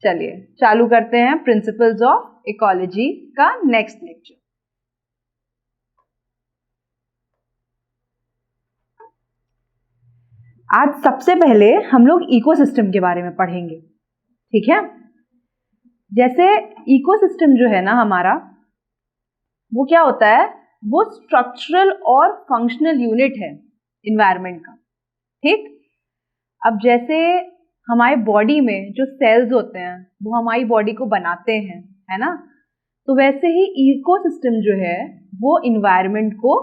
चलिए चालू करते हैं प्रिंसिपल्स ऑफ इकोलॉजी का नेक्स्ट लेक्चर। आज सबसे पहले हम लोग इकोसिस्टम के बारे में पढ़ेंगे, ठीक है। जैसे इकोसिस्टम जो है ना हमारा, वो क्या होता है, वो स्ट्रक्चरल और फंक्शनल यूनिट है इन्वायरमेंट का, ठीक। अब जैसे हमारे बॉडी में जो सेल्स होते हैं वो हमारी बॉडी को बनाते हैं, है ना, तो वैसे ही इकोसिस्टम जो है वो इन्वायरमेंट को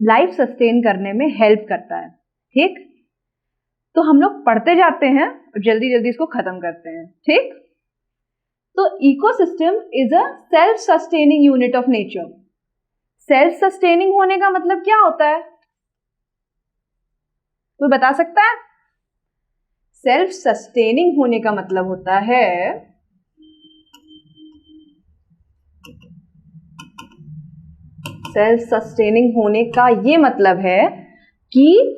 लाइफ सस्टेन करने में हेल्प करता है, ठीक। तो हम लोग पढ़ते जाते हैं और जल्दी जल्दी इसको खत्म करते हैं, ठीक। तो ecosystem is a self sustaining unit of nature. Self sustaining होने का मतलब क्या होता है, कोई बता सकता है? सेल्फ सस्टेनिंग होने का मतलब होता है सेल्फ सस्टेनिंग होने का ये मतलब है कि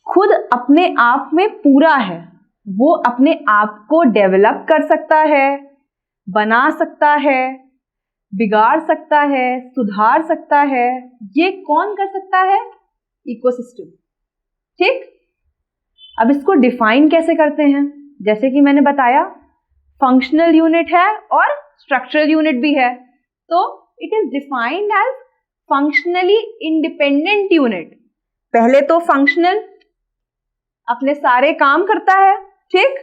खुद अपने आप में पूरा है, वो अपने आप को डेवलप कर सकता है, बना सकता है, बिगाड़ सकता है, सुधार सकता है। ये कौन कर सकता है? इकोसिस्टम, ठीक। अब इसको डिफाइन कैसे करते हैं? जैसे कि मैंने बताया, फंक्शनल यूनिट है और स्ट्रक्चरल यूनिट भी है, तो it is defined as functionally independent unit. पहले तो फंक्शनल, अपने सारे काम करता है, ठीक।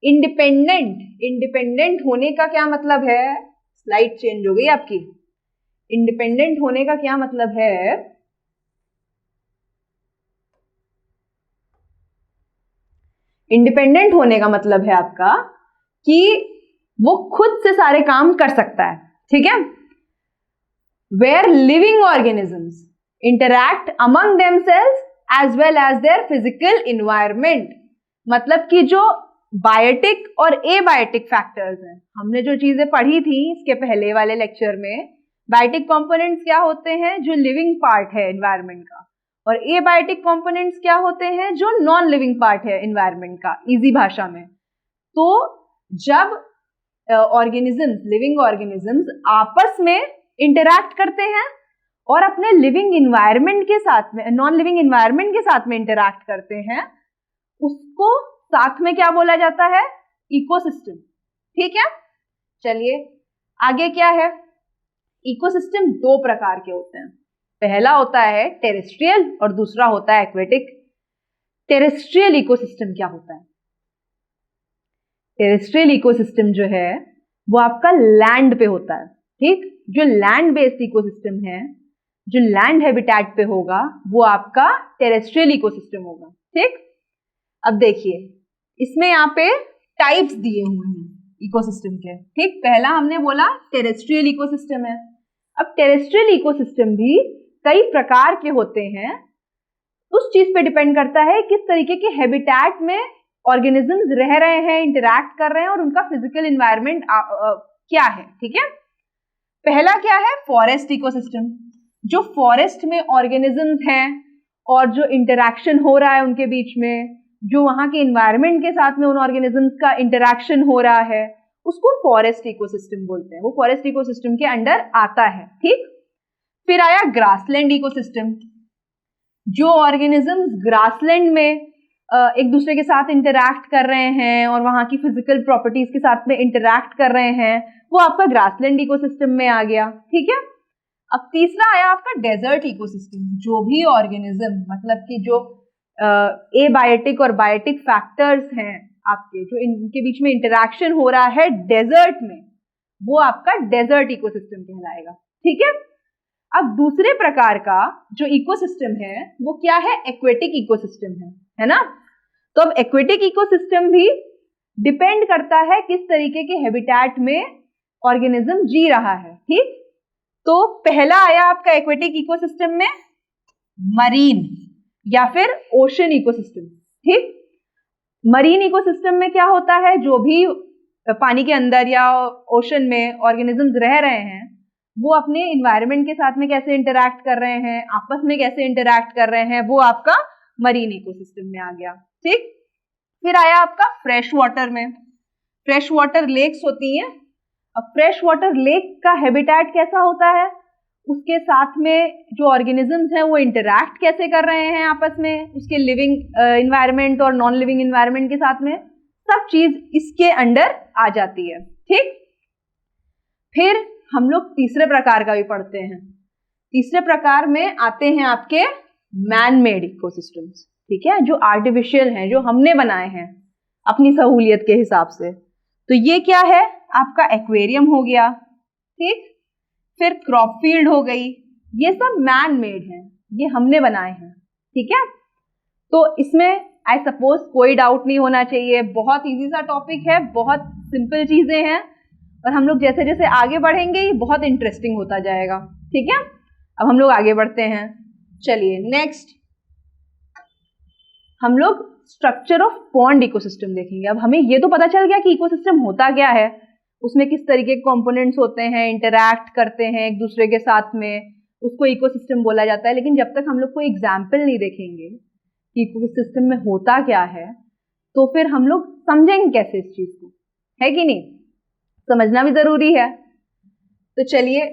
इंडिपेंडेंट होने का क्या मतलब है? स्लाइड चेंज हो गई आपकी। इंडिपेंडेंट होने का क्या मतलब है? इंडिपेंडेंट होने का मतलब है आपका कि वो खुद से सारे काम कर सकता है, ठीक है। Where living organisms interact among themselves as well as their physical environment. मतलब कि जो बायोटिक और एबायोटिक फैक्टर्स हैं, हमने जो चीजें पढ़ी थी इसके पहले वाले लेक्चर में, बायोटिक कंपोनेंट्स क्या होते हैं, जो लिविंग पार्ट है एनवायरनमेंट का, और एबायोटिक कंपोनेंट्स क्या होते हैं, जो नॉन लिविंग पार्ट है एनवायरनमेंट का, इजी भाषा में। तो जब ऑर्गेनिजम्स, लिविंग ऑर्गेनिजम्स आपस में इंटरैक्ट करते हैं और अपने लिविंग इन्वायरमेंट के साथ में, नॉन लिविंग इन्वायरमेंट के साथ में इंटरैक्ट करते हैं, उसको साथ में क्या बोला जाता है? इकोसिस्टम, ठीक है। चलिए आगे क्या है? इकोसिस्टम दो प्रकार के होते हैं। पहला होता है टेरेस्ट्रियल और दूसरा होता है एक्वेटिक। टेरेस्ट्रियल इकोसिस्टम क्या होता है? टेरेस्ट्रियल इकोसिस्टम जो है वो आपका लैंड पे होता है, ठीक। जो लैंड बेस्ड इकोसिस्टम है, जो लैंड हैबिटेट पे होगा, वो आपका टेरेस्ट्रियल इकोसिस्टम होगा, ठीक। अब देखिए इसमें यहाँ पे टाइप्स दिए हुए हैं इकोसिस्टम के, ठीक। पहला हमने बोला टेरेस्ट्रियल इकोसिस्टम है। अब टेरेस्ट्रियल इकोसिस्टम भी कई प्रकार के होते हैं, उस चीज पे डिपेंड करता है किस तरीके के हैबिटेट में ऑर्गेनिजम्स रह रहे हैं, इंटरैक्ट कर रहे हैं, और उनका फिजिकल इन्वायरमेंट क्या है, ठीक है। पहला क्या है? Forest ecosystem. जो फॉरेस्ट में ऑर्गेनिजम्स हैं और जो इंटरैक्शन हो रहा है उनके बीच में, जो वहां के इन्वायरमेंट के साथ में उन ऑर्गेनिजम्स का इंटरैक्शन हो रहा है, उसको फॉरेस्ट इकोसिस्टम बोलते हैं। वो फॉरेस्ट इकोसिस्टम के अंडर आता है, ठीक। फिर आया ग्रासलैंड इकोसिस्टम। जो ऑर्गेनिजम्स ग्रासलैंड में एक दूसरे के साथ इंटरैक्ट कर रहे हैं और वहां की फिजिकल प्रॉपर्टीज के साथ में इंटरैक्ट कर रहे हैं, वो आपका ग्रासलैंड इकोसिस्टम में आ गया, ठीक है। अब तीसरा आया आपका डेजर्ट इकोसिस्टम। जो भी ऑर्गेनिज्म, मतलब कि जो एबायोटिक और बायोटिक फैक्टर्स हैं आपके, जो इनके बीच में इंटरैक्शन हो रहा है डेजर्ट में, वो आपका डेजर्ट इकोसिस्टम कहलाएगा, ठीक है। अब दूसरे प्रकार का जो इकोसिस्टम है वो क्या है? एक्वेटिक इकोसिस्टम है ना। तो अब एक्वेटिक इकोसिस्टम भी डिपेंड करता है किस तरीके के हैबिटेट में ऑर्गेनिज्म जी रहा है, ठीक। तो पहला आया आपका एक्वेटिक इकोसिस्टम में मरीन या फिर ओशन इकोसिस्टम, ठीक। मरीन इकोसिस्टम में क्या होता है? जो भी पानी के अंदर या ओशन में ऑर्गेनिजम्स रह रहे हैं, वो अपने इन्वायरमेंट के साथ में कैसे इंटरैक्ट कर रहे हैं, आपस में कैसे इंटरैक्ट कर रहे हैं, वो आपका मरीन इकोसिस्टम में आ गया, ठीक। फिर आया आपका फ्रेश वाटर में। फ्रेश वाटर लेक्स होती हैं। अब फ्रेश वाटर लेक का हैबिटेट कैसा होता है, उसके साथ में जो ऑर्गेनिजम्स हैं वो इंटरैक्ट कैसे कर रहे हैं आपस में, उसके लिविंग इन्वायरमेंट और नॉन लिविंग इन्वायरमेंट के साथ में, सब चीज इसके अंडर आ जाती है। ठीक, फिर हम लोग तीसरे प्रकार का भी पढ़ते हैं। तीसरे प्रकार में आते हैं आपके मैन मेड इकोसिस्टम्स, ठीक है, जो आर्टिफिशियल हैं, जो हमने बनाए हैं अपनी सहूलियत के हिसाब से। तो ये क्या है, आपका एक्वेरियम हो गया, ठीक, फिर क्रॉप फील्ड हो गई, ये सब मैन मेड हैं, ये हमने बनाए हैं, ठीक है। तो इसमें आई सपोज कोई डाउट नहीं होना चाहिए, बहुत इजी सा टॉपिक है, बहुत सिंपल चीजें हैं, और हम लोग जैसे जैसे आगे बढ़ेंगे ये बहुत इंटरेस्टिंग होता जाएगा, ठीक है। अब हम लोग आगे बढ़ते हैं, चलिए नेक्स्ट हम लोग स्ट्रक्चर ऑफ पॉन्ड इकोसिस्टम देखेंगे। अब हमें ये तो पता चल गया कि इकोसिस्टम होता क्या है, उसमें किस तरीके के कंपोनेंट्स होते हैं, इंटरैक्ट करते हैं एक दूसरे के साथ में, उसको इकोसिस्टम बोला जाता है। लेकिन जब तक हम लोग कोई एग्जाम्पल नहीं देखेंगे कि इकोसिस्टम में होता क्या है, तो फिर हम लोग समझेंगे कैसे इस चीज को, है कि नहीं, समझना भी जरूरी है। तो चलिए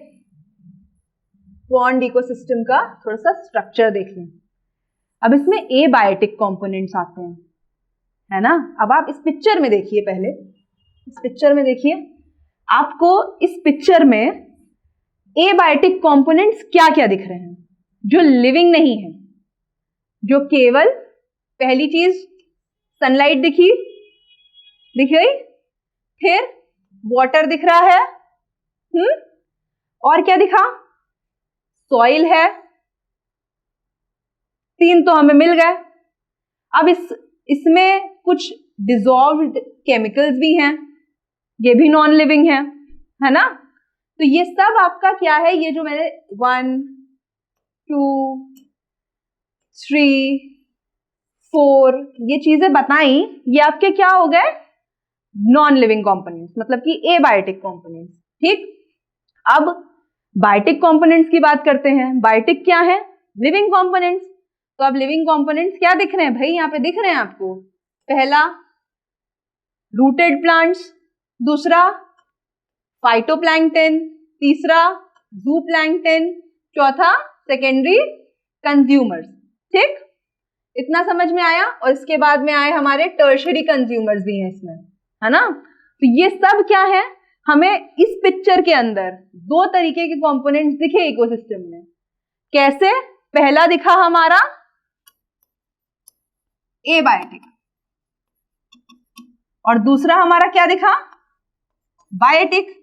पॉन्ड इकोसिस्टम का थोड़ा सा स्ट्रक्चर देख लें। अब इसमें एबायोटिक कंपोनेंट्स आते हैं, है ना। अब आप इस पिक्चर में देखिए, पहले इस पिक्चर में देखिए, आपको इस पिक्चर में एबायोटिक कंपोनेंट्स क्या क्या दिख रहे हैं, जो लिविंग नहीं है, जो केवल पहली चीज सनलाइट दिख गई, फिर वाटर दिख रहा है, और क्या दिखा, सॉइल है, 3 तो हमें मिल गए। अब इसमें कुछ डिसॉल्व्ड केमिकल्स भी हैं, ये भी नॉन लिविंग है ना। तो ये सब आपका क्या है, ये जो मैंने 1 2 3 4 ये चीजें बताई, ये आपके क्या हो गए, नॉन लिविंग कंपोनेंट्स, मतलब कि एबायोटिक कंपोनेंट्स, ठीक। अब बायोटिक कंपोनेंट्स की बात करते हैं। बायोटिक क्या है, लिविंग कंपोनेंट्स। तो अब लिविंग कंपोनेंट्स क्या दिख रहे हैं भाई, यहाँ पे दिख रहे हैं आपको, पहला रूटेड प्लांट्स, दूसरा फाइटोप्लैंक्टन, तीसरा जूप्लैंक्टन, चौथा सेकेंडरी कंज्यूमर्स, ठीक, इतना समझ में आया। और इसके बाद में आए हमारे टर्शरी कंज्यूमर्स भी हैं इसमें, है ना। तो ये सब क्या है, हमें इस पिक्चर के अंदर 2 तरीके के कंपोनेंट्स दिखे इकोसिस्टम में। कैसे, पहला दिखा हमारा एबायोटिक, और दूसरा हमारा क्या दिखा, बायोटिक,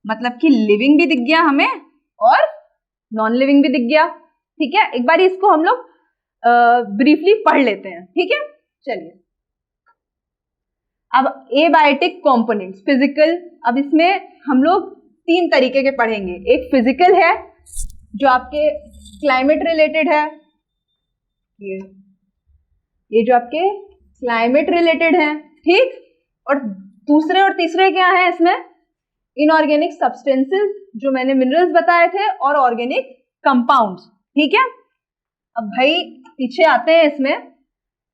मतलब कि लिविंग भी दिख गया हमें और नॉन लिविंग भी दिख गया, ठीक है। एक बार इसको हम लोग ब्रीफली पढ़ लेते हैं, ठीक है। चलिए अब एबायोटिक कंपोनेंट्स फिजिकल, अब इसमें हम लोग 3 तरीके के पढ़ेंगे। एक फिजिकल है जो आपके क्लाइमेट रिलेटेड है, ये जो आपके क्लाइमेट रिलेटेड है, ठीक। और दूसरे और तीसरे क्या है इसमें, इनऑर्गेनिक सब्सटेंसेस, जो मैंने मिनरल्स बताए थे, और ऑर्गेनिक कंपाउंड्स, ठीक है। अब भाई पीछे आते हैं इसमें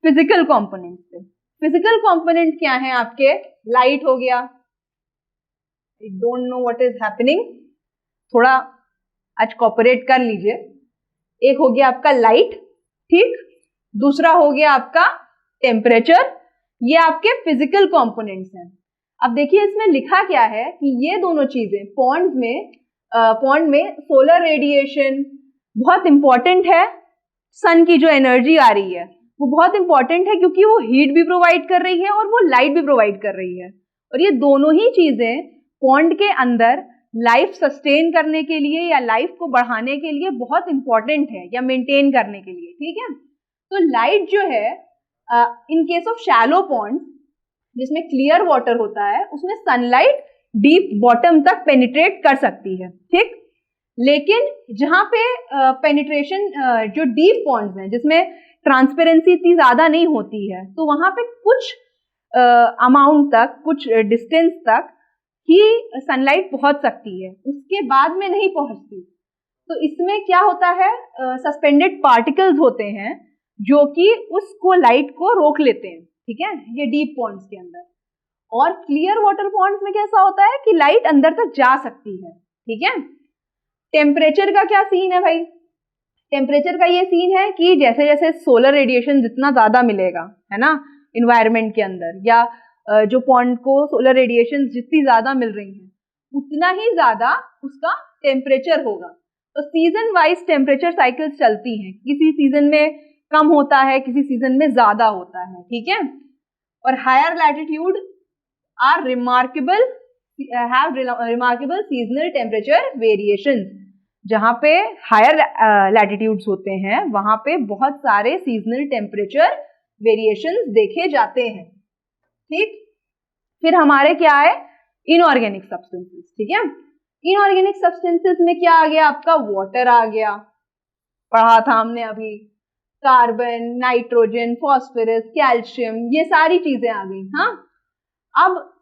फिजिकल कंपोनेंट्स पे। फिजिकल कंपोनेंट क्या है आपके, लाइट हो गया, I don't know what is happening, थोड़ा आज कोऑपरेट कर लीजिए। एक हो गया आपका लाइट, ठीक, दूसरा हो गया आपका टेम्परेचर, ये आपके फिजिकल कंपोनेंट्स हैं। अब देखिए इसमें लिखा क्या है कि ये दोनों चीजें पॉन्ड में सोलर रेडिएशन बहुत इंपॉर्टेंट है। सन की जो एनर्जी आ रही है वो बहुत इंपॉर्टेंट है, क्योंकि वो हीट भी प्रोवाइड कर रही है और वो लाइट भी प्रोवाइड कर रही है। और ये दोनों ही चीजें पॉन्ड के अंदर लाइफ सस्टेन करने के लिए या लाइफ को बढ़ाने के लिए बहुत इंपॉर्टेंट है, या मेंटेन करने के लिए, ठीक है। तो लाइट जो है in case of shallow pond जिसमें क्लियर वाटर होता है, उसमें सनलाइट डीप बॉटम तक पेनिट्रेट कर सकती है, ठीक। लेकिन जहां पे पेनिट्रेशन जो डीप पॉन्ड्स हैं जिसमें ट्रांसपेरेंसी इतनी ज्यादा नहीं होती है, तो वहां पे कुछ अमाउंट तक, कुछ डिस्टेंस तक ही सनलाइट पहुंच सकती है, उसके बाद में नहीं पहुंचती। तो इसमें क्या होता है, सस्पेंडेड पार्टिकल्स होते हैं जो कि उसको लाइट को रोक लेते हैं, ठीक है, ये डीप पॉन्ड्स के अंदर। और क्लियर वाटर पॉन्ड्स में कैसा होता है कि लाइट अंदर तक जा सकती है, ठीक है। टेम्परेचर का क्या सीन है भाई? टेम्परेचर का ये सीन है कि जैसे जैसे सोलर रेडिएशन जितना ज्यादा मिलेगा, है ना, इन्वायरमेंट के अंदर, या जो पॉन्ड को सोलर रेडिएशन जितनी ज्यादा मिल रही है उतना ही ज्यादा उसका टेम्परेचर होगा। तो सीजन वाइज टेम्परेचर साइकिल्स चलती हैं, किसी सीजन में कम होता है, किसी सीजन में ज्यादा होता है, ठीक है। और higher latitude are remarkable seasonal temperature variations. जहां पे हायर लैटिट्यूड्स होते हैं वहां पे बहुत सारे सीजनल टेम्परेचर वेरिएशंस देखे जाते हैं, ठीक। फिर हमारे क्या है, इनऑर्गेनिक सब्सटेंसेस, ठीक है। इनऑर्गेनिक सब्सटेंसेस में क्या आ गया आपका, वाटर आ गया, पढ़ा था हमने अभी, कार्बन, नाइट्रोजन, फास्फोरस, कैल्शियम, ये सारी चीजें आ गई। हाँ, अब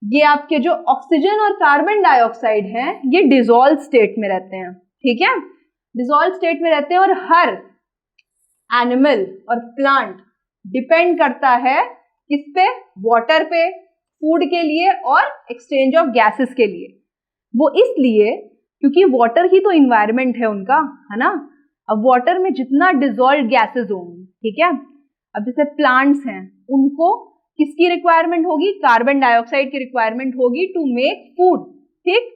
ये आपके जो ऑक्सीजन और कार्बन डाइऑक्साइड हैं ये डिसॉल्व स्टेट में रहते हैं, ठीक है, डिसॉल्व स्टेट में रहते हैं। और हर एनिमल और प्लांट डिपेंड करता है किस पे, वाटर पे, फूड के लिए और एक्सचेंज ऑफ गैसेस के लिए। वो इसलिए क्योंकि वाटर ही तो इन्वायरमेंट है उनका, है ना। अब वाटर में जितना डिसॉल्व गैसेस होंगी, ठीक है, अब जैसे प्लांट्स हैं उनको किसकी रिक्वायरमेंट होगी, कार्बन डाइऑक्साइड की रिक्वायरमेंट होगी टू मेक फूड, ठीक।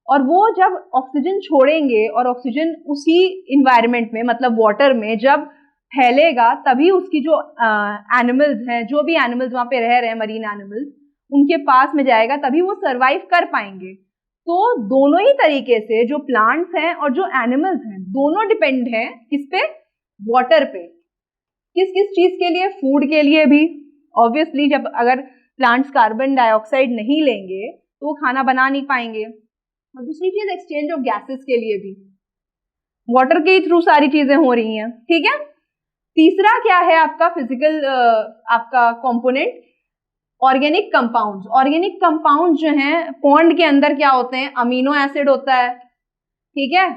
और वो जब ऑक्सीजन छोड़ेंगे और ऑक्सीजन उसी इन्वायरमेंट में मतलब वाटर में जब फैलेगा तभी उसकी जो एनिमल्स हैं, जो भी एनिमल्स वहां पे रह रहे हैं, मरीन एनिमल्स, उनके पास में जाएगा, तभी वो सरवाइव कर पाएंगे। तो दोनों ही तरीके से जो प्लांट्स हैं और जो एनिमल्स हैं दोनों डिपेंड हैं किस पे, वाटर पे। किस किस चीज के लिए, फूड के लिए भी ऑब्वियसली, जब अगर प्लांट्स कार्बन डाइऑक्साइड नहीं लेंगे तो वो खाना बना नहीं पाएंगे। और दूसरी चीज एक्सचेंज ऑफ गैसेस के लिए भी वाटर के थ्रू सारी चीजें हो रही हैं, ठीक है। तीसरा क्या है आपका फिजिकल आपका component, organic compounds. Organic compound जो हैं पॉन्ड के अंदर क्या होते हैं, अमीनो एसिड होता है, ठीक है,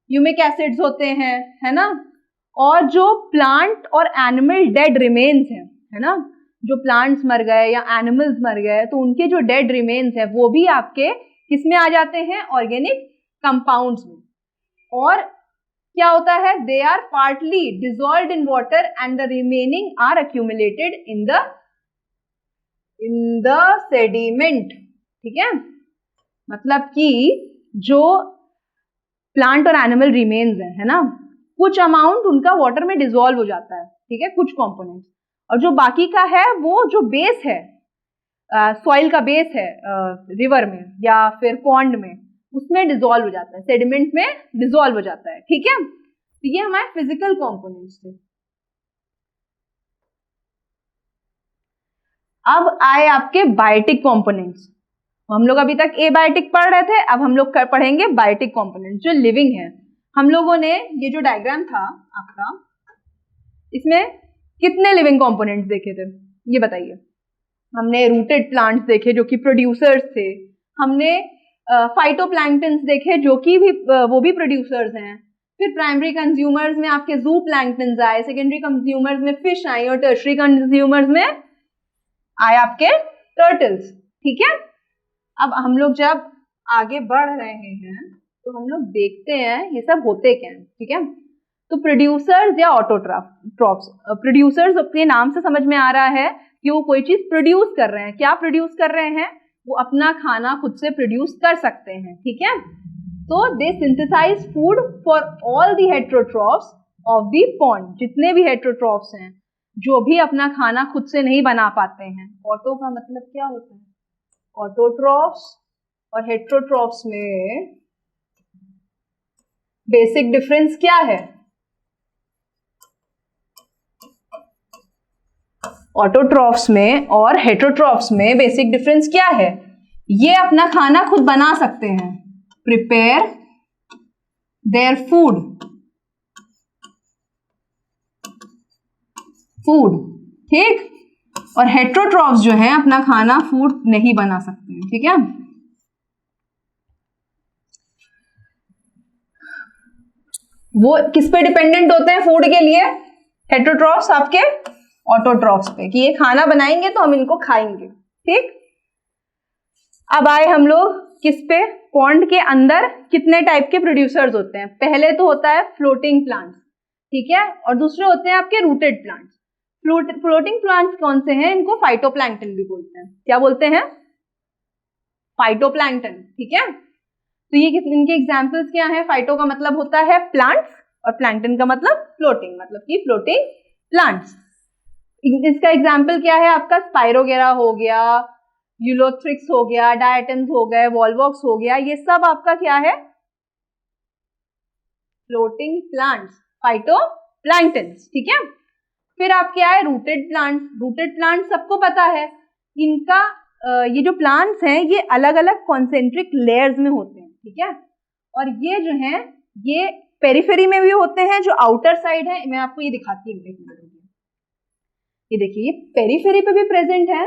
ह्यूमिक एसिड्स होते हैं, है ना। और जो प्लांट और एनिमल डेड रिमेन्स हैं, है ना, जो प्लांट्स मर गए या एनिमल्स मर गए तो उनके जो डेड रिमेन्स हैं वो भी आपके किसमें आ जाते हैं, ऑर्गेनिक कंपाउंड्स में। और क्या होता है, they are partly dissolved in water and the remaining are accumulated in the sediment, ठीक है। मतलब कि जो प्लांट और एनिमल रिमेन्स है ना, कुछ अमाउंट उनका वाटर में डिसॉल्व हो जाता है, ठीक है, कुछ कंपोनेंट्स, और जो बाकी का है वो जो बेस है, सॉइल का बेस है रिवर में या फिर पॉन्ड में, उसमें डिसॉल्व हो जाता है, सेडिमेंट में डिसॉल्व हो जाता है, ठीक है। तो ये हमारे फिजिकल कंपोनेंट्स थे। अब आए आपके बायोटिक कंपोनेंट्स। हम लोग अभी तक एबायोटिक पढ़ रहे थे, अब हम लोग पढ़ेंगे बायोटिक कंपोनेंट्स जो लिविंग है। हम लोगों ने ये जो डायग्राम था आपका, इसमें कितने लिविंग कंपोनेंट्स देखे थे ये बताइए। हमने रूटेड प्लांट्स देखे जो कि प्रोड्यूसर्स थे, हमने फाइटोप्लैंक्टन्स देखे जो कि भी वो भी प्रोड्यूसर्स हैं, फिर प्राइमरी कंज्यूमर्स में आपके जू प्लैंक्टन्स आए, सेकेंडरी कंज्यूमर्स में फिश आई और टर्शरी कंज्यूमर्स में आए आपके टर्टल्स, ठीक है। अब हम लोग जब आगे बढ़ रहे हैं तो हम लोग देखते हैं ये सब होते क्या है, ठीक है। तो प्रोड्यूसर्स या ऑटोट्रॉफ्स, प्रोड्यूसर्स अपने नाम से समझ में आ रहा है कि वो कोई चीज प्रोड्यूस कर रहे हैं। क्या प्रोड्यूस कर रहे हैं, वो अपना खाना खुद से प्रोड्यूस कर सकते हैं, ठीक है। तो they synthesize food for all the heterotrophs of the pond, जितने भी हेटेरोट्रॉफ्स हैं जो भी अपना खाना खुद से नहीं बना पाते हैं। ऑटो का मतलब क्या होता है, ऑटोट्रॉफ्स और हेटेरोट्रॉफ्स में बेसिक डिफरेंस क्या है। ऑटोट्रॉफ्स में और हेटेरोट्रॉफ्स में बेसिक डिफरेंस क्या है, ये अपना खाना खुद बना सकते हैं, प्रिपेयर देयर फूड, ठीक। और हेटेरोट्रॉफ्स जो है अपना खाना फूड नहीं बना सकते हैं, ठीक है। वो किस पे डिपेंडेंट होते हैं फूड के लिए, हेटेरोट्रॉफ्स आपके ऑटोट्रॉफ्स पे, कि ये खाना बनाएंगे तो हम इनको खाएंगे, ठीक। अब आए हम लोग किस पे, पॉन्ड के अंदर कितने टाइप के प्रोड्यूसर्स होते हैं। पहले तो होता है फ्लोटिंग प्लांट्स, ठीक है, और दूसरे होते हैं आपके रूटेड प्लांट्स। फ्लोटिंग प्लांट्स कौन से हैं, इनको फाइटोप्लैंक्टन भी बोलते हैं। क्या बोलते हैं, फाइटोप्लैंक्टन, ठीक है। तो ये इनके एग्जांपल्स क्या हैं, फाइटो का मतलब होता है प्लांट्स और प्लैंक्टन का मतलब फ्लोटिंग, मतलब कि फ्लोटिंग प्लांट्स। इसका एग्जांपल क्या है आपका, स्पाइरोगेरा हो गया, यूलोथ्रिक्स हो गया, डायटम्स हो गए, वॉलवॉक्स हो गया, ये सब आपका क्या है, फ्लोटिंग प्लांट्स, फाइटोप्लैंक्टन, ठीक है। फिर आप क्या है, रूटेड प्लांट्स। रूटेड प्लांट्स सबको पता है, इनका ये जो प्लांट्स हैं ये अलग अलग कॉन्सेंट्रिक लेयर्स में होते हैं, ठीक है, और ये जो है ये पेरिफेरी में भी होते हैं, जो आउटर साइड है, मैं आपको ये दिखाती हूँ, एक मिनट, ये देखिए, ये पेरिफेरी पे भी प्रेजेंट है,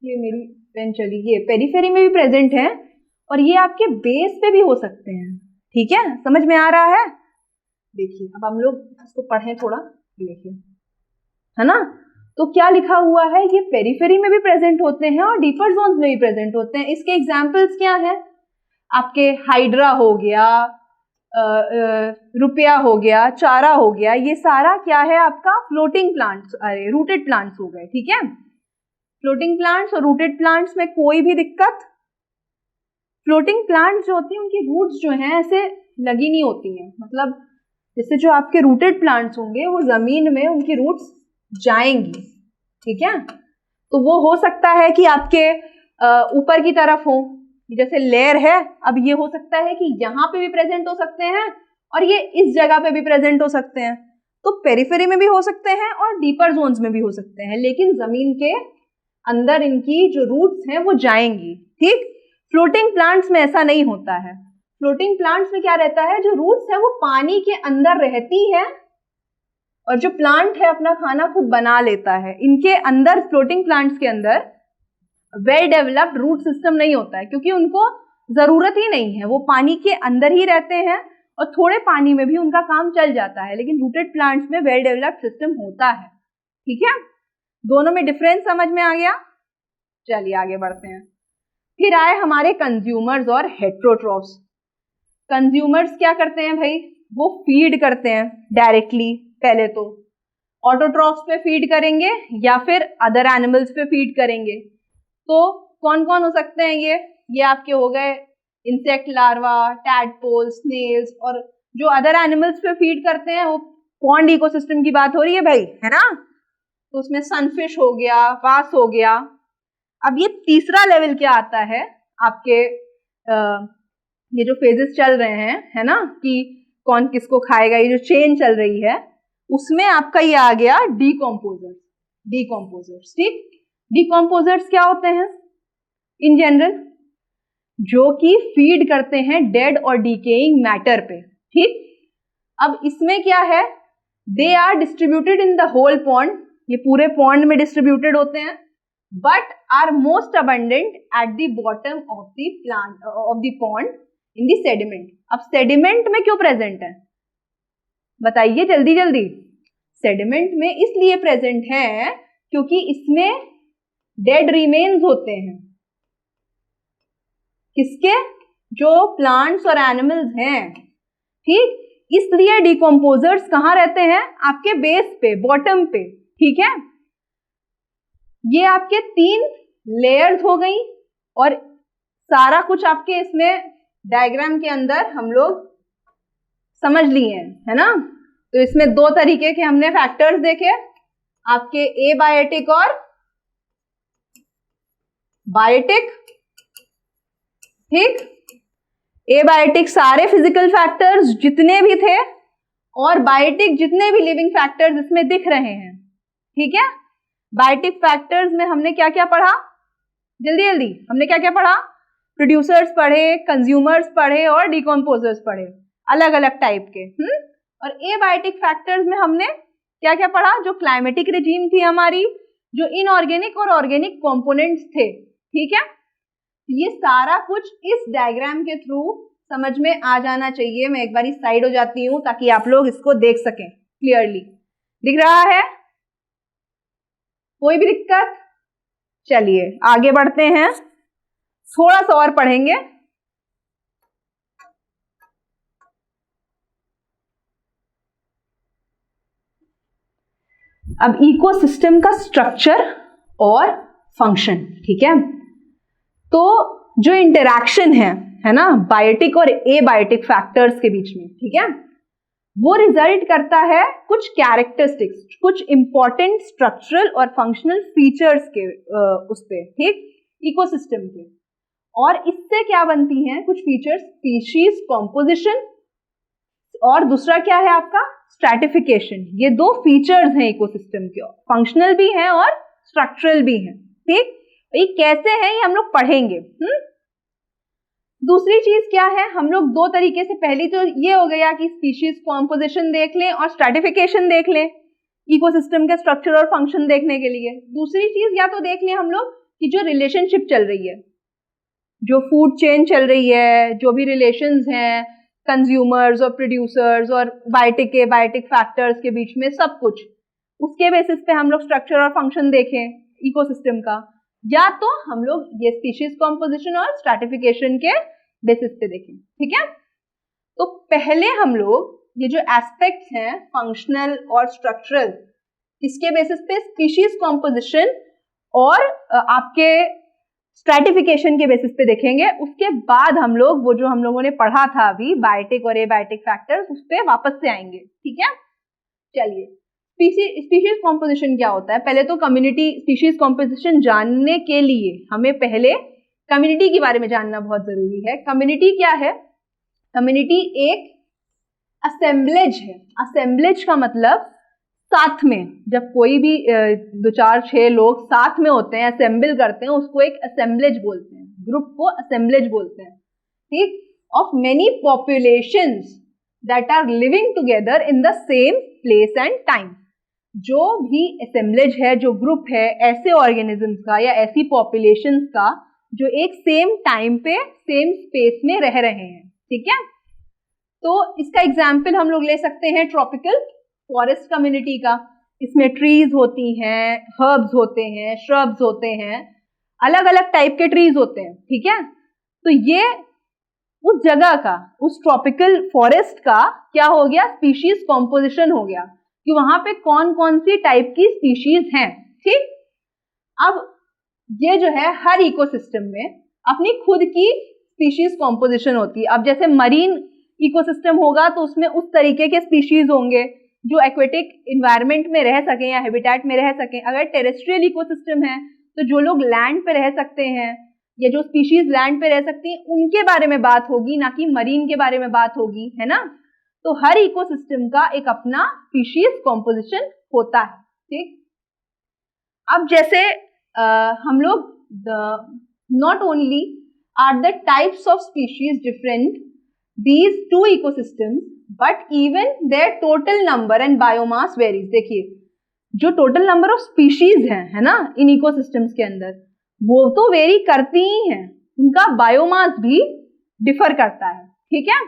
ये मेरी पेन चली, ये पेरिफेरी में भी प्रेजेंट है, और ये आपके बेस पे भी हो सकते हैं, ठीक है, समझ में आ रहा है। देखिए अब हम लोग इसको पढ़ें थोड़ा, देखिए, है ना, तो क्या लिखा हुआ है, ये पेरिफेरी में भी प्रेजेंट होते हैं और डीपर जोन्स में भी प्रेजेंट होते हैं। इसके एग्जांपल्स क्या हैं, आपके हाइड्रा हो गया, रुपया हो गया, चारा हो गया, ये सारा क्या है आपका फ्लोटिंग प्लांट्स, अरे रूटेड प्लांट्स हो गए, ठीक है। फ्लोटिंग प्लांट्स और रूटेड प्लांट्स में कोई भी दिक्कत, फ्लोटिंग प्लांट्स जो होती हैं उनकी रूट्स जो हैं ऐसे लगी नहीं होती हैं, मतलब जैसे जो आपके रूटेड प्लांट्स होंगे वो जमीन में उनकी रूट्स जाएंगी, ठीक है। तो वो हो सकता है कि आपके ऊपर की तरफ हो, जैसे लेयर है, अब ये हो सकता है कि यहाँ पे भी प्रेजेंट हो सकते हैं और ये इस जगह पे भी प्रेजेंट हो सकते हैं, तो पेरिफेरी में भी हो सकते हैं और डीपर जोन्स में भी हो सकते हैं, लेकिन जमीन के अंदर इनकी जो रूट्स हैं वो जाएंगी, ठीक। फ्लोटिंग प्लांट्स में ऐसा नहीं होता है। फ्लोटिंग प्लांट्स में क्या रहता है, जो रूट्स है वो पानी के अंदर रहती है और जो प्लांट है अपना खाना खुद बना लेता है। इनके अंदर, फ्लोटिंग प्लांट्स के अंदर वेल डेवलप्ड रूट सिस्टम नहीं होता है, क्योंकि उनको जरूरत ही नहीं है, वो पानी के अंदर ही रहते हैं और थोड़े पानी में भी उनका काम चल जाता है, लेकिन रूटेड प्लांट्स में वेल डेवलप्ड सिस्टम होता है, ठीक है। दोनों में डिफरेंस समझ में आ गया। चलिए आगे बढ़ते हैं। फिर आए हमारे कंज्यूमर्स और हेट्रोट्रॉफ्स। कंज्यूमर्स क्या करते हैं भाई, वो फीड करते हैं डायरेक्टली, पहले तो ऑटोट्रॉफ्स पे फीड करेंगे या फिर अदर एनिमल्स पे फीड करेंगे। तो कौन कौन हो सकते हैं ये आपके हो गए इंसेक्ट लार्वा, टैडपोल, स्नेल्स, और जो अदर एनिमल्स पे फीड करते हैं वो पॉन्ड इकोसिस्टम की बात हो रही है भाई, है ना। तो उसमें सनफिश हो गया, वास हो गया। अब ये तीसरा लेवल क्या आता है आपके, ये जो फेजेस चल रहे हैं, है ना, कि कौन किसको खाएगा, ये जो चेन चल रही है, उसमें आपका ये आ गया डीकम्पोजर्स। डीकम्पोजर्स, ठीक। डीकम्पोजर्स क्या होते हैं इन जनरल, जो कि फीड करते हैं डेड और डिकेइंग मैटर पे, ठीक। अब इसमें क्या है, they are distributed in the whole pond, ये पूरे पॉन्ड में डिस्ट्रीब्यूटेड होते हैं, but are most abundant at the bottom of the plant of the pond in the sediment. अब सेडिमेंट में क्यों प्रेजेंट है, बताइए जल्दी जल्दी। सेडिमेंट में इसलिए प्रेजेंट है क्योंकि इसमें डेड रिमेन्स होते हैं, किसके, जो प्लांट्स और एनिमल्स हैं, ठीक। इसलिए डिकम्पोजर्स कहां रहते हैं, आपके बेस पे, बॉटम पे, ठीक है। ये आपके 3 लेयर्स हो गई और सारा कुछ आपके इसमें डायग्राम के अंदर हम लोग समझ लिए हैं, है ना। तो इसमें 2 तरीके के हमने फैक्टर्स देखे, आपके एबायोटिक और बायोटिक, ठीक। एबायोटिक सारे फिजिकल फैक्टर्स जितने भी थे और बायोटिक जितने भी लिविंग फैक्टर्स इसमें दिख रहे हैं, ठीक है। बायोटिक फैक्टर्स में हमने क्या क्या पढ़ा, जल्दी जल्दी, हमने क्या क्या पढ़ा, प्रोड्यूसर्स पढ़े, कंज्यूमर्स पढ़े और डिकम्पोजर्स पढ़े, अलग अलग टाइप के। और एबायोटिक फैक्टर्स में हमने क्या क्या पढ़ा, जो क्लाइमेटिक रिजीम थी हमारी, जो इनऑर्गेनिक और ऑर्गेनिक कंपोनेंट्स थे, ठीक है। ये सारा कुछ इस डायग्राम के थ्रू समझ में आ जाना चाहिए। मैं एक बार साइड हो जाती हूँ ताकि आप लोग इसको देख सकें क्लियरली। दिख रहा है, कोई भी दिक्कत? चलिए आगे बढ़ते हैं। थोड़ा सा और पढ़ेंगे। अब इकोसिस्टम का स्ट्रक्चर और फंक्शन, ठीक है। तो जो इंटरैक्शन है ना, बायोटिक और एबायोटिक फैक्टर्स के बीच में, ठीक है, वो रिजल्ट करता है कुछ कैरेक्टरिस्टिक्स, कुछ इंपॉर्टेंट स्ट्रक्चरल और फंक्शनल फीचर्स के उस पे, ठीक, इकोसिस्टम के। और इससे क्या बनती हैं कुछ फीचर्स, स्पीशीज कॉम्पोजिशन, और दूसरा क्या है आपका स्ट्रैटिफिकेशन। ये दो फीचर्स हैं इकोसिस्टम के, फंक्शनल भी हैं और स्ट्रक्चरल भी हैं, ठीक। ये कैसे हैं ये हम लोग पढ़ेंगे। दूसरी चीज क्या है, हम लोग दो तरीके से, पहली तो ये हो गया कि स्पीशीज कॉम्पोजिशन देख लें और स्ट्रैटिफिकेशन देख लें इकोसिस्टम के स्ट्रक्चर और फंक्शन देखने के लिए। दूसरी चीज या तो देख लें हम लोग कि जो रिलेशनशिप चल रही है, जो फूड चेन चल रही है, जो भी रिलेशंस हैं कंज्यूमर्स और प्रोड्यूसर्स और बायोटिक फैक्टर्स के बीच में, सब कुछ उसके बेसिस पे हम लोग स्ट्रक्चर और फंक्शन देखें इकोसिस्टम का, या तो हम लोग ये स्पीशीज कॉम्पोजिशन और स्ट्रैटिफिकेशन के बेसिस पे देखें, ठीक है। तो पहले हम लोग ये जो एस्पेक्ट्स हैं फंक्शनल और स्ट्रक्चरल, इसके बेसिस पे स्पीशीज कॉम्पोजिशन और आपके स्ट्रैटिफिकेशन के बेसिस पे देखेंगे। उसके बाद हम लोग वो जो हम लोगों ने पढ़ा था अभी बायोटिक और एबायोटिक फैक्टर्स, उस पे वापस से आएंगे, ठीक है। चलिए, स्पीशीज कॉम्पोजिशन क्या होता है, पहले तो कम्युनिटी, स्पीशीज कॉम्पोजिशन जानने के लिए हमें पहले कम्युनिटी के बारे में जानना बहुत जरूरी है। कम्युनिटी क्या है, कम्युनिटी एक असेंबलेज है। असेंबलेज का मतलब साथ में, जब कोई भी 2-4-6 लोग साथ में होते हैं, असेंबल करते हैं, उसको एक असेंबलेज बोलते हैं, ग्रुप को असेंबलेज बोलते हैं, ठीक। Of many populations that are living together in the same place and time. जो भी असेंबलेज है, जो ग्रुप है ऐसे ऑर्गेनिजम्स का या ऐसी पॉपुलेशंस का जो एक सेम टाइम पे सेम स्पेस में रह रहे हैं, ठीक है। तो इसका एग्जाम्पल हम लोग ले सकते हैं ट्रॉपिकल फॉरेस्ट कम्युनिटी का। इसमें ट्रीज होती हैं, हर्ब्स होते हैं, श्रब्स होते हैं, अलग अलग टाइप के ट्रीज होते हैं, ठीक है। तो ये उस जगह का, उस ट्रॉपिकल फॉरेस्ट का क्या हो गया, स्पीशीज कॉम्पोजिशन हो गया कि वहां पे कौन कौन सी टाइप की स्पीशीज हैं, ठीक। अब ये जो है हर इकोसिस्टम में अपनी खुद की स्पीशीज कॉम्पोजिशन होती है। अब जैसे मरीन इकोसिस्टम होगा तो उसमें उस तरीके के स्पीशीज होंगे जो एक्वेटिक इन्वायरमेंट में रह सकें या हैबिटेट में रह सकें। अगर टेरेस्ट्रियल इकोसिस्टम है तो जो लोग लैंड पे रह सकते हैं या जो स्पीशीज लैंड पे रह सकती हैं उनके बारे में बात होगी, ना कि मरीन के बारे में बात होगी, है ना। तो हर इकोसिस्टम का एक अपना स्पीशीज कॉम्पोजिशन होता है, ठीक। अब जैसे हम लोग not only are the types of species different these two ecosystems but even their total number and biomass varies। देखिए, जो टोटल नंबर ऑफ स्पीशीज है ना इन इकोसिस्टम्स के अंदर, वो तो वेरी करती ही हैं, उनका बायोमास भी डिफर करता है, ठीक है।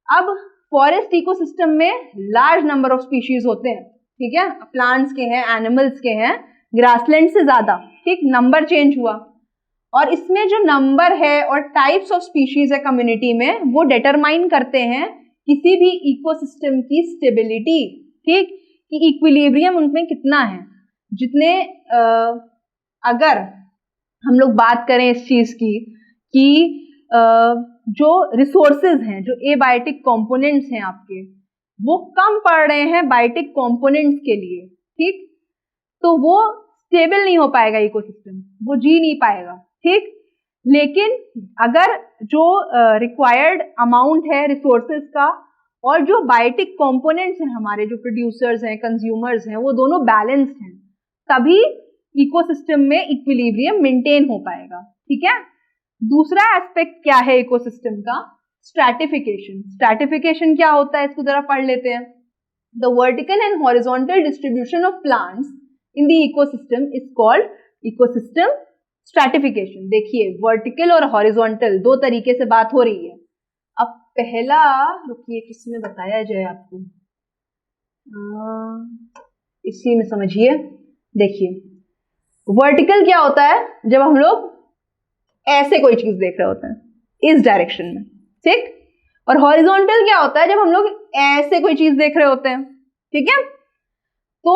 अब फॉरेस्ट इकोसिस्टम में लार्ज नंबर ऑफ स्पीशीज होते हैं, ठीक है, प्लांट्स के हैं, एनिमल्स के हैं, ग्रासलैंड से ज्यादा, ठीक, नंबर चेंज हुआ। और इसमें जो नंबर है और टाइप्स ऑफ स्पीशीज है कम्युनिटी में, वो डिटरमाइन करते हैं किसी भी इकोसिस्टम की स्टेबिलिटी, ठीक, कि इक्विलिब्रियम उनमें कितना है। जितने अगर हम लोग बात करें इस चीज की कि जो रिसोर्सेज हैं, जो एबायोटिक कंपोनेंट्स हैं आपके, वो कम पड़ रहे हैं बायोटिक कंपोनेंट्स के लिए, ठीक, तो वो स्टेबल नहीं हो पाएगा इकोसिस्टम, वो जी नहीं पाएगा, ठीक। लेकिन अगर जो रिक्वायर्ड अमाउंट है रिसोर्सेज का और जो बायोटिक कंपोनेंट्स हैं हमारे, जो प्रोड्यूसर्स हैं, कंज्यूमर्स हैं, वो दोनों बैलेंस्ड हैं, तभी इकोसिस्टम में इक्विलिब्रियम मेंटेन हो पाएगा, ठीक है। दूसरा एस्पेक्ट क्या है इकोसिस्टम का, स्ट्रैटिफिकेशन। स्ट्रैटिफिकेशन क्या होता है, इसको जरा पढ़ लेते हैं। The vertical and horizontal distribution of plants in the ecosystem is called ecosystem stratification. देखिए, वर्टिकल और हॉरिजॉन्टल दो तरीके से बात हो रही है। अब पहला, रुकिए किसमें बताया जाए आपको, इसी में समझिए। देखिए, वर्टिकल क्या होता है, जब हम लोग ऐसे कोई चीज देख रहे होते हैं इस डायरेक्शन में, ठीक। और हॉरिजॉन्टल क्या होता है, जब हम लोग ऐसे कोई चीज देख रहे होते हैं, ठीक है। तो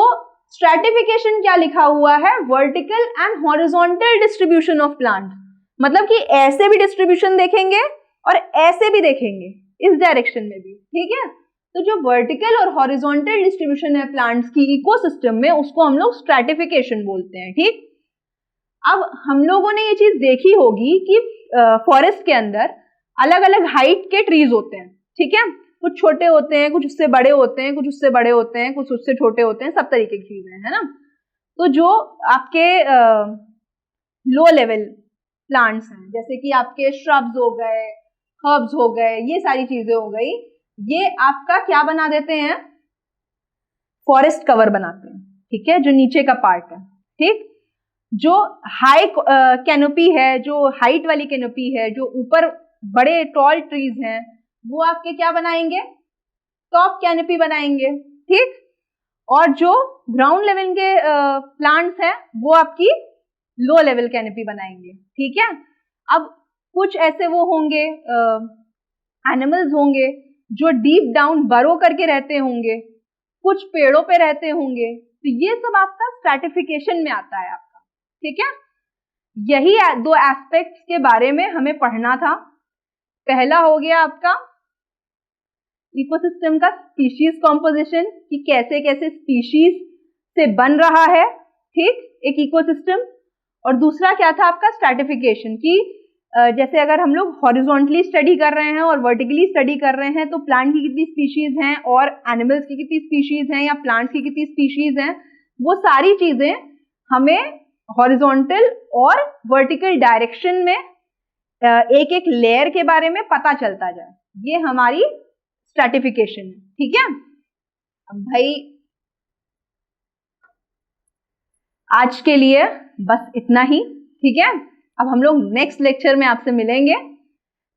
स्ट्रैटिफिकेशन क्या लिखा हुआ है, vertical and horizontal distribution of plant, मतलब कि ऐसे भी डिस्ट्रीब्यूशन देखेंगे और ऐसे भी देखेंगे, इस डायरेक्शन में भी, ठीक है। तो जो वर्टिकल और हॉरिजॉन्टल डिस्ट्रीब्यूशन है प्लांट्स की इकोसिस्टम में, उसको हम लोग स्ट्रैटिफिकेशन बोलते हैं, ठीक। अब हम लोगों ने ये चीज देखी होगी कि फॉरेस्ट के अंदर अलग अलग हाइट के ट्रीज होते हैं, ठीक है। कुछ छोटे होते हैं, कुछ उससे बड़े होते हैं, कुछ उससे बड़े होते हैं, कुछ उससे छोटे होते हैं, सब तरीके की चीजें हैं, है ना। तो जो आपके लो लेवल प्लांट्स हैं, जैसे कि आपके श्रब्स हो गए, हर्ब्स हो गए, ये सारी चीजें हो गई, ये आपका क्या बना देते हैं, फॉरेस्ट कवर बनाते हैं, ठीक है, जो नीचे का पार्ट है, ठीक। जो हाई कैनोपी है, जो हाइट वाली कैनोपी है, जो ऊपर बड़े टॉल ट्रीज हैं, वो आपके क्या बनाएंगे, टॉप कैनोपी बनाएंगे, ठीक। और जो ग्राउंड लेवल के प्लांट्स हैं, वो आपकी लो लेवल कैनोपी बनाएंगे, ठीक है। अब कुछ ऐसे वो होंगे एनिमल्स होंगे जो डीप डाउन बरो करके रहते होंगे, कुछ पेड़ों पे रहते होंगे, तो ये सब आपका स्ट्रैटिफिकेशन में आता है आपका, ठीक है। यही दो एस्पेक्ट्स के बारे में हमें पढ़ना था। पहला हो गया आपका इकोसिस्टम का स्पीशीज कॉम्पोजिशन, कि कैसे कैसे स्पीशीज से बन रहा है, ठीक, एक इकोसिस्टम। और दूसरा क्या था आपका स्ट्रैटिफिकेशन, कि जैसे अगर हम लोग हॉरिजॉन्टली स्टडी कर रहे हैं और वर्टिकली स्टडी कर रहे हैं, तो प्लांट की कितनी स्पीशीज हैं और एनिमल्स की कितनी स्पीशीज हैं या प्लांट्स की कितनी स्पीशीज हैं, वो सारी चीजें हमें हॉरिजॉन्टल और वर्टिकल डायरेक्शन में एक एक लेयर के बारे में पता चलता जाए, ये हमारी स्ट्रैटिफिकेशन है, ठीक है। अब भाई आज के लिए बस इतना ही, ठीक है। अब हम लोग नेक्स्ट लेक्चर में आपसे मिलेंगे,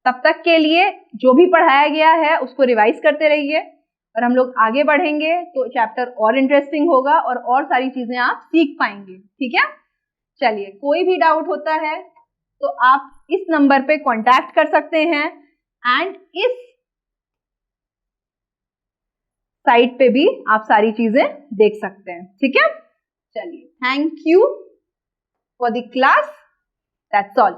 तब तक के लिए जो भी पढ़ाया गया है उसको रिवाइज करते रहिए, और हम लोग आगे बढ़ेंगे तो चैप्टर और इंटरेस्टिंग होगा और सारी चीजें आप सीख पाएंगे, ठीक है। चलिए, कोई भी डाउट होता है तो आप इस नंबर पे कांटेक्ट कर सकते हैं, एंड इस साइट पे भी आप सारी चीजें देख सकते हैं, ठीक है। चलिए, thank you for the class, that's all.